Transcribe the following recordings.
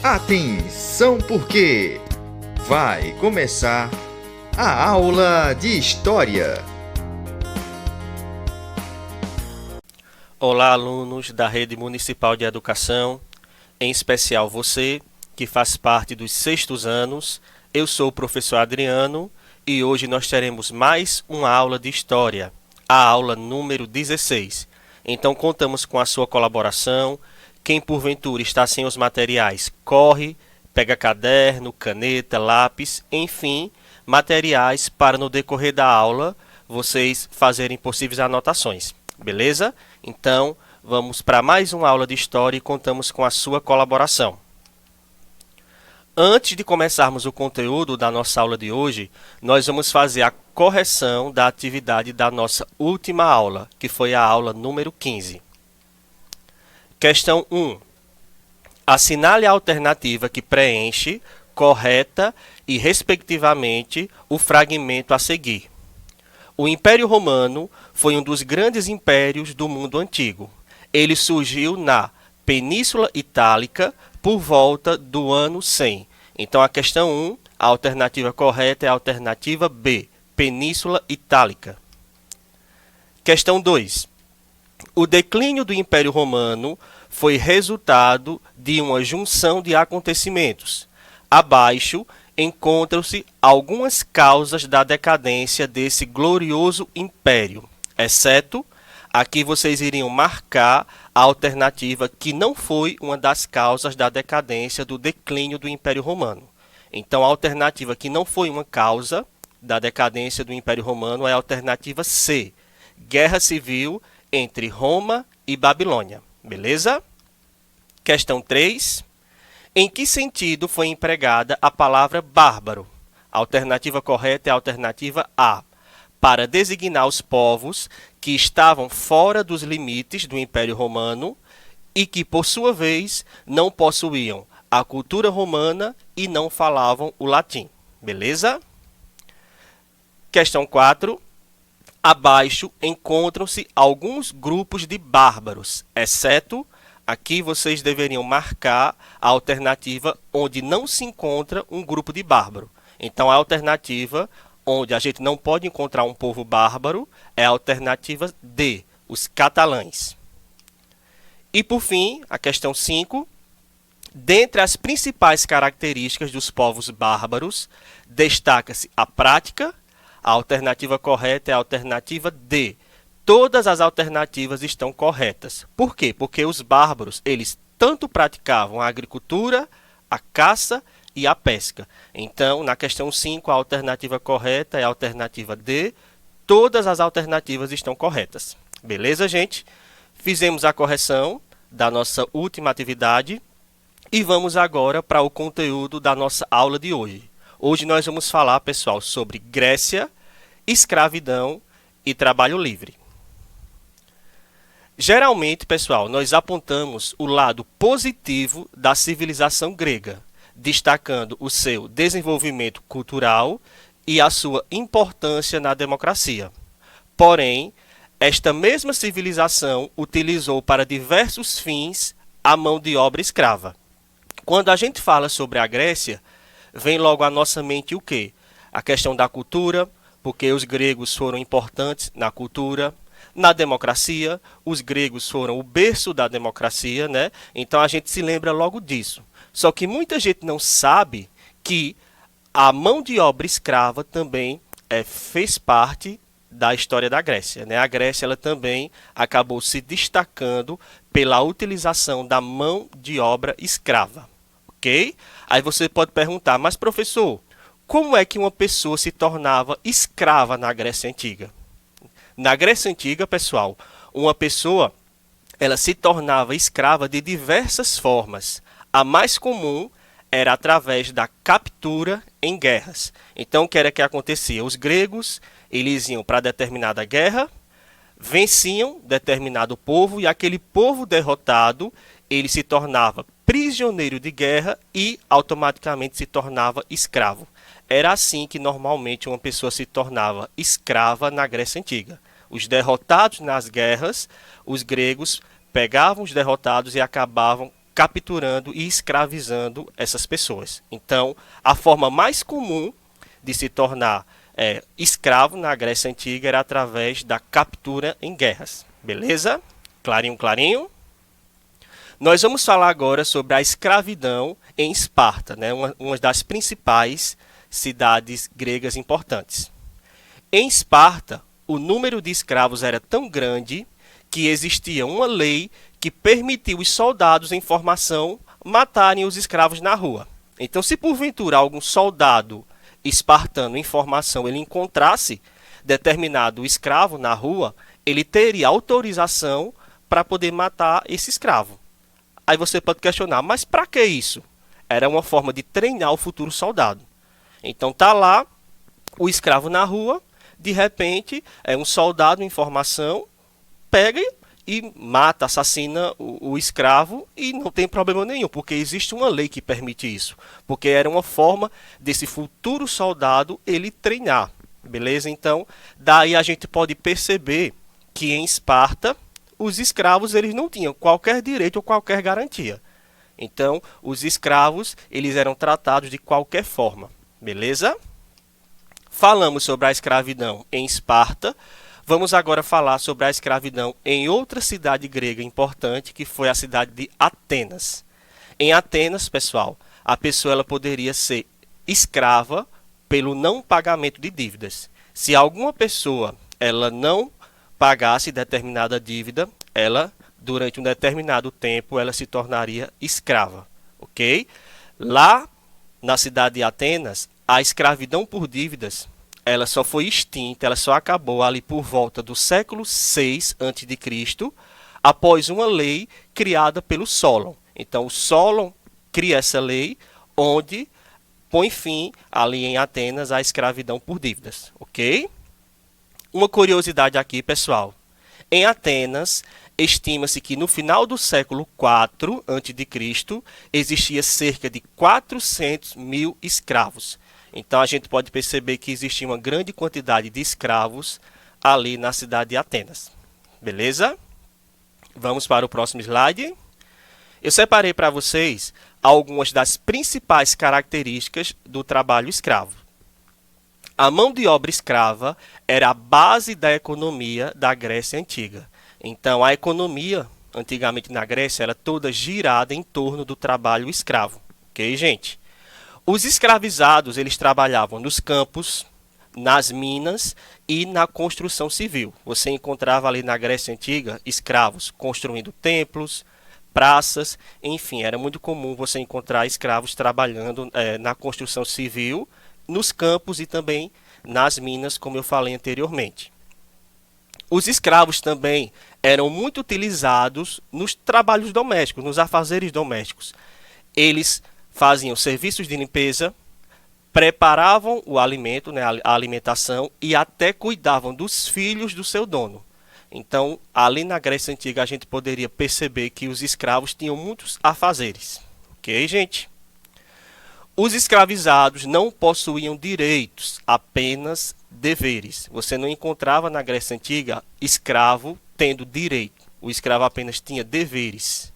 Atenção porque vai começar a aula de História. Olá, alunos da Rede Municipal de Educação, em especial você que faz parte dos sextos anos. Eu sou o professor Adriano e hoje nós teremos mais uma aula de História, a aula número 16. Então contamos com a sua colaboração. Quem porventura está sem os materiais, corre, pega caderno, caneta, lápis, enfim, materiais para no decorrer da aula vocês fazerem possíveis anotações. Beleza? Então, vamos para mais uma aula de História e contamos com a sua colaboração. Antes de começarmos o conteúdo da nossa aula de hoje, nós vamos fazer a correção da atividade da nossa última aula, que foi a aula número 15. Questão 1. Assinale a alternativa que preenche, correta e, respectivamente, o fragmento a seguir. O Império Romano foi um dos grandes impérios do mundo antigo. Ele surgiu na Península Itálica por volta do ano 100. Então, a questão 1, a alternativa correta é a alternativa B, Península Itálica. Questão 2. O declínio do Império Romano foi resultado de uma junção de acontecimentos. Abaixo encontram-se algumas causas da decadência desse glorioso império, exceto aqui vocês iriam marcar a alternativa que não foi uma das causas da decadência do declínio do Império Romano. Então, a alternativa que não foi uma causa da decadência do Império Romano é a alternativa C, Guerra Civil entre Roma e Babilônia. Beleza? Questão 3. Em que sentido foi empregada a palavra bárbaro? A alternativa correta é a alternativa A, para designar os povos que estavam fora dos limites do Império Romano e que, por sua vez, não possuíam a cultura romana e não falavam o latim. Beleza? Questão 4. Abaixo encontram-se alguns grupos de bárbaros, exceto aqui vocês deveriam marcar a alternativa onde não se encontra um grupo de bárbaro. Então, a alternativa onde a gente não pode encontrar um povo bárbaro é a alternativa D, os catalães. E, por fim, a questão 5. Dentre as principais características dos povos bárbaros, destaca-se a prática. A alternativa correta é a alternativa D. Todas as alternativas estão corretas. Por quê? Porque os bárbaros, eles tanto praticavam a agricultura, a caça e a pesca. Então, na questão 5, a alternativa correta é a alternativa D. Todas as alternativas estão corretas. Beleza, gente? Fizemos a correção da nossa última atividade e vamos agora para o conteúdo da nossa aula de hoje. Hoje nós vamos falar, pessoal, sobre Grécia, escravidão e trabalho livre. Geralmente, pessoal, nós apontamos o lado positivo da civilização grega, destacando o seu desenvolvimento cultural e a sua importância na democracia. Porém, esta mesma civilização utilizou para diversos fins a mão de obra escrava. Quando a gente fala sobre a Grécia, vem logo à nossa mente o quê? A questão da cultura, porque os gregos foram importantes na cultura. Na democracia, os gregos foram o berço da democracia, né? Então a gente se lembra logo disso. Só que muita gente não sabe que a mão de obra escrava também fez parte da história da Grécia, né? A Grécia ela também acabou se destacando pela utilização da mão de obra escrava, ok? Aí você pode perguntar, mas professor, como é que uma pessoa se tornava escrava na Grécia Antiga? Na Grécia Antiga, pessoal, uma pessoa ela se tornava escrava de diversas formas. A mais comum era através da captura em guerras. Então, o que era que acontecia? Os gregos eles iam para determinada guerra, venciam determinado povo e aquele povo derrotado ele se tornava prisioneiro de guerra e automaticamente se tornava escravo. Era assim que normalmente uma pessoa se tornava escrava na Grécia Antiga. Os derrotados nas guerras, os gregos pegavam os derrotados e acabavam capturando e escravizando essas pessoas. Então, a forma mais comum de se tornar escravo na Grécia Antiga era através da captura em guerras. Beleza? Clarinho, clarinho? Nós vamos falar agora sobre a escravidão em Esparta, né? Uma das principais cidades gregas importantes. Em Esparta, o número de escravos era tão grande que existia uma lei que permitiu os soldados em formação matarem os escravos na rua. Então, se porventura algum soldado espartano em formação ele encontrasse determinado escravo na rua, ele teria autorização para poder matar esse escravo. Aí você pode questionar, mas para que isso? Era uma forma de treinar o futuro soldado. Então tá lá o escravo na rua, de repente um soldado em formação pega e mata, assassina o escravo e não tem problema nenhum, porque existe uma lei que permite isso. Porque era uma forma desse futuro soldado ele treinar, beleza? Então daí a gente pode perceber que em Esparta os escravos eles não tinham qualquer direito ou qualquer garantia. Então, os escravos eles eram tratados de qualquer forma. Beleza? Falamos sobre a escravidão em Esparta. Vamos agora falar sobre a escravidão em outra cidade grega importante, que foi a cidade de Atenas. Em Atenas, pessoal, a pessoa ela poderia ser escrava pelo não pagamento de dívidas. Se alguma pessoa ela não pagasse determinada dívida, ela, durante um determinado tempo, ela se tornaria escrava, ok? Lá, na cidade de Atenas, a escravidão por dívidas, ela só foi extinta, ela só acabou ali por volta do século VI a.C., após uma lei criada pelo Solon. Então, o Solon cria essa lei, onde põe fim, ali em Atenas, à escravidão por dívidas, ok? Uma curiosidade aqui, pessoal. Em Atenas, estima-se que no final do século IV a.C. existia cerca de 400 mil escravos. Então a gente pode perceber que existia uma grande quantidade de escravos ali na cidade de Atenas. Beleza? Vamos para o próximo slide. Eu separei para vocês algumas das principais características do trabalho escravo. A mão de obra escrava era a base da economia da Grécia Antiga. Então, a economia, antigamente na Grécia, era toda girada em torno do trabalho escravo. Ok, gente? Os escravizados, eles trabalhavam nos campos, nas minas e na construção civil. Você encontrava ali na Grécia Antiga escravos construindo templos, praças, enfim, era muito comum você encontrar escravos trabalhando na construção civil, nos campos e também nas minas, como eu falei anteriormente. Os escravos também eram muito utilizados nos trabalhos domésticos, nos afazeres domésticos. Eles faziam serviços de limpeza, preparavam o alimento, né, a alimentação, e até cuidavam dos filhos do seu dono. Então, ali na Grécia Antiga, a gente poderia perceber que os escravos tinham muitos afazeres. Ok, gente? Os escravizados não possuíam direitos, apenas deveres. Você não encontrava na Grécia Antiga escravo tendo direito. O escravo apenas tinha deveres.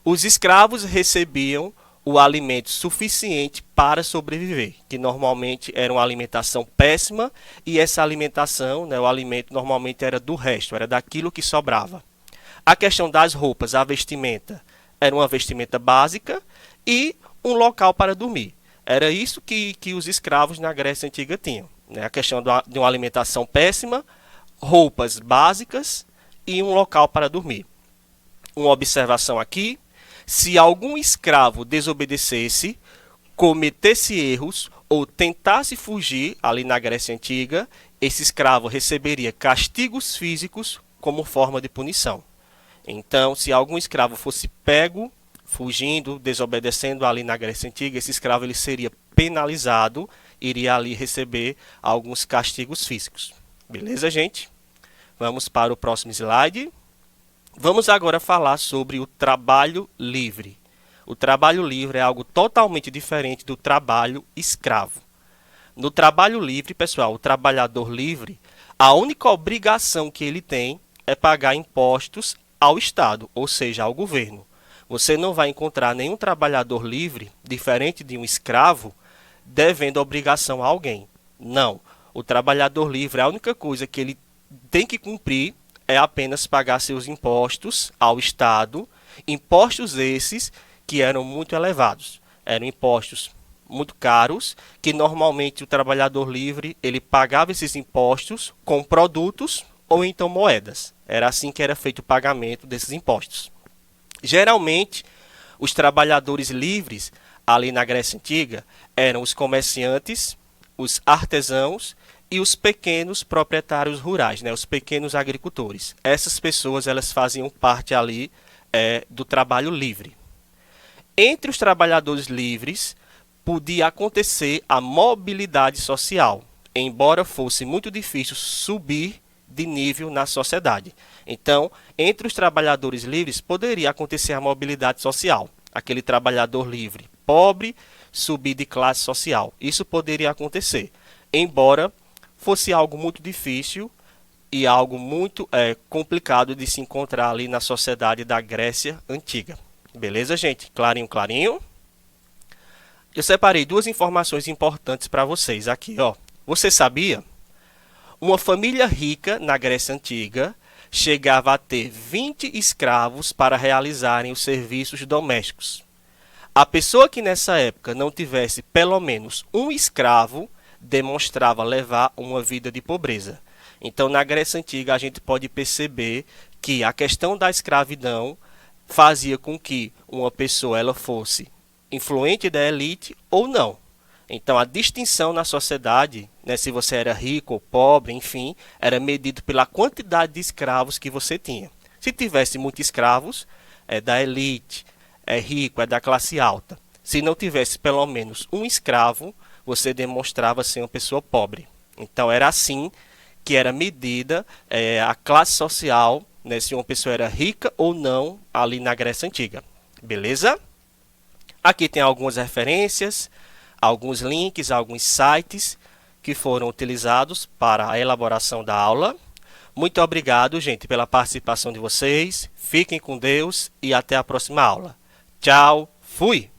Os escravos recebiam o alimento suficiente para sobreviver, que normalmente era uma alimentação péssima, e essa alimentação, né, o alimento normalmente era do resto, era daquilo que sobrava. A questão das roupas, a vestimenta, era uma vestimenta básica e um local para dormir. Era isso que os escravos na Grécia Antiga tinham, né? A questão de uma alimentação péssima, roupas básicas e um local para dormir. Uma observação aqui: se algum escravo desobedecesse, cometesse erros ou tentasse fugir ali na Grécia Antiga, esse escravo receberia castigos físicos como forma de punição. Então, se algum escravo fosse pego fugindo, desobedecendo ali na Grécia Antiga, esse escravo ele seria penalizado, iria ali receber alguns castigos físicos. Beleza, gente? Vamos para o próximo slide. Vamos agora falar sobre o trabalho livre. O trabalho livre é algo totalmente diferente do trabalho escravo. No trabalho livre, pessoal, o trabalhador livre, a única obrigação que ele tem é pagar impostos ao Estado, ou seja, ao governo. Você não vai encontrar nenhum trabalhador livre, diferente de um escravo, devendo obrigação a alguém. Não. O trabalhador livre, a única coisa que ele tem que cumprir é apenas pagar seus impostos ao Estado, impostos esses que eram muito elevados. Eram impostos muito caros, que normalmente o trabalhador livre ele pagava esses impostos com produtos ou então moedas. Era assim que era feito o pagamento desses impostos. Geralmente, os trabalhadores livres ali na Grécia Antiga eram os comerciantes, os artesãos e os pequenos proprietários rurais, né, os pequenos agricultores. Essas pessoas elas faziam parte ali do trabalho livre. Entre os trabalhadores livres podia acontecer a mobilidade social, embora fosse muito difícil subir de nível na sociedade. Então, entre os trabalhadores livres poderia acontecer a mobilidade social. Aquele trabalhador livre pobre subir de classe social. Isso poderia acontecer, embora fosse algo muito difícil e algo muito complicado de se encontrar ali na sociedade da Grécia Antiga. Beleza, gente? Clarinho, clarinho? Eu separei duas informações importantes para vocês aqui, ó. Você sabia? Uma família rica na Grécia Antiga chegava a ter 20 escravos para realizarem os serviços domésticos. A pessoa que nessa época não tivesse pelo menos um escravo demonstrava levar uma vida de pobreza. Então, na Grécia Antiga, a gente pode perceber que a questão da escravidão fazia com que uma pessoa ela fosse influente da elite ou não. Então, a distinção na sociedade, né, se você era rico ou pobre, enfim, era medido pela quantidade de escravos que você tinha. Se tivesse muitos escravos, é da elite, é rico, é da classe alta. Se não tivesse pelo menos um escravo, você demonstrava ser uma pessoa pobre. Então, era assim que era medida a classe social, né, se uma pessoa era rica ou não, ali na Grécia Antiga. Beleza? Aqui tem algumas referências, alguns links, alguns sites que foram utilizados para a elaboração da aula. Muito obrigado, gente, pela participação de vocês. Fiquem com Deus e até a próxima aula. Tchau, fui!